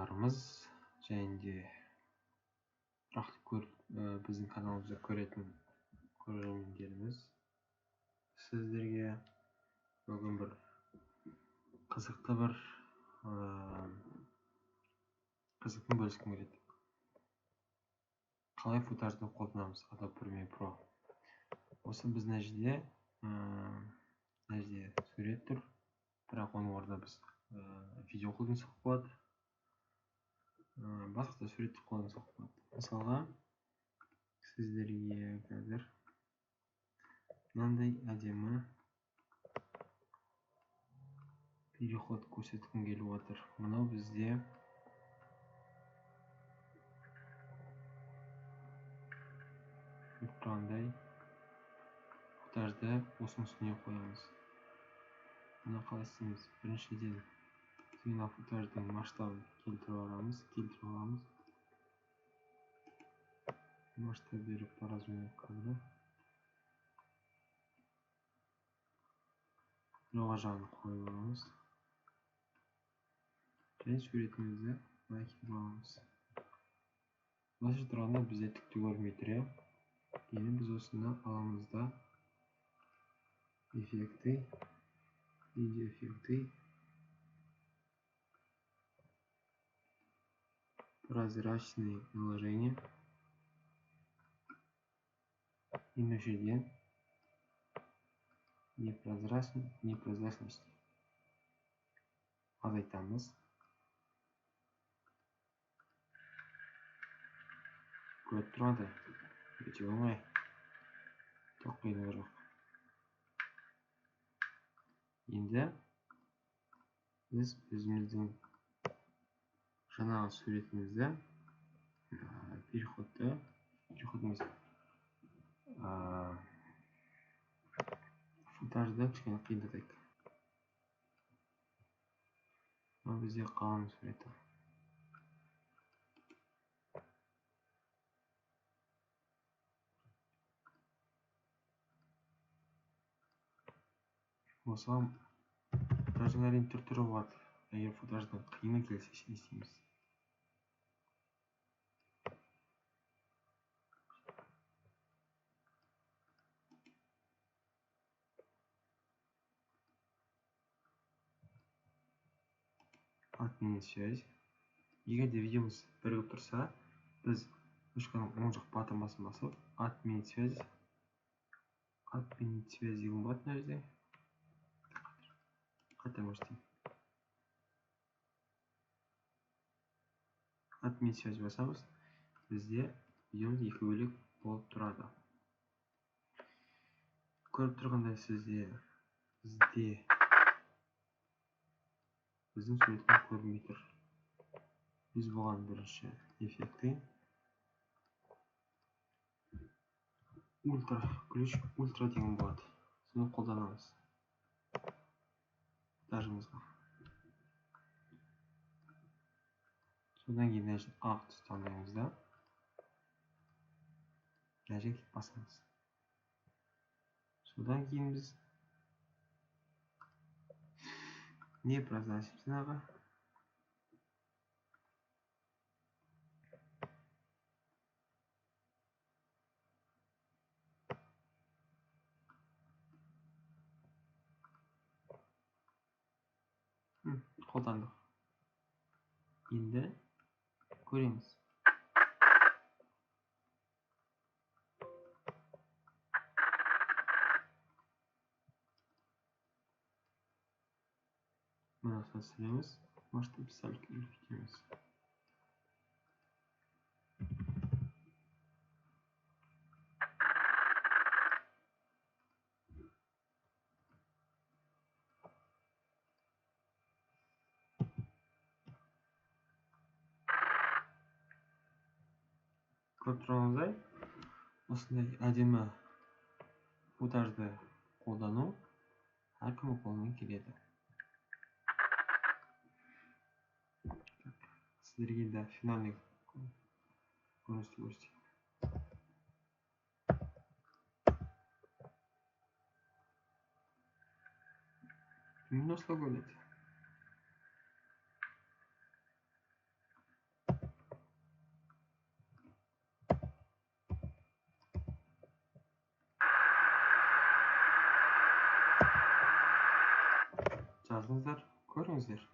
тыңдаушыларымыз және де тұрақты біздің каналымызды көретін көрермендеріміз, сіздерге бүгін бір қызықты бөліскім келеді. Қалай футажды қолданамыз Adobe Premiere Pro. Осы біз мына жерде сурет тұр, бірақ оның орнына біз видео қолдансақ болады, басқа да суретті қолдансақ болады. Мысалға, сіздерге қазір мынандай әдемі переход көрсеткім келіп отыр. Мынау бізде тұрғандай футажды осының үстіне қоямыз. Мұны қалай істейміз? Біріншіден мына футаждың масштабын келтіріп аламыз. Масштаб беріп по размеру кадра. Жоғары жағын қойып аламыз. Және суретімізді былай келіп аламыз. Осы тұрғанда бізде түкті көрмей тұр. Енді біз осыны аламыз да эффекты, видео эффекты, прозрачные наложения. И на жерден непрозрачность азайтамыз. Көріп тұрғандай, өте оңай, жоқ қиындығы жоқ. Енді біз өзіміздің жаңағы суретімізді переходымыз футажды кішкене қиындатайық. Бұл бізде қалың суреті. Осыған футаждың әрине түр-түрі болады. Егер футаждың қиыны келсе не істейміз? Отменить связь. Егер де видеомыз бірігіп тұрса, біз мышканың оң жақ батырмасын басып, отменить связь деген болады мына жерде. Қайта көрсетейін. Отменить связь басамыз, бізде видеомыз екі бөлек болып тұрады. Көріп тұрғандай біздің суретіміз көрінбей тұр. Біз болған бірінші эффекті ультра деген болады. Соны қолданамыз футажымызға. Содан кейін ақ түс таңдаймыз да мына жерге клик басамыз. Содан кейін біз непрозрачность жаңағы қолдандық. Енді көреміз. Мұны сәлеміз, масштаб сәл үлкейтеміз. Көріп тұрғанымыздай, осындай әдемі футажды қолдану әркімнің қолынан келеді. Сіздерге де финальный көріністі көрсетейін. Мен осылай көрінеді. жазыңыздар, көріңіздер.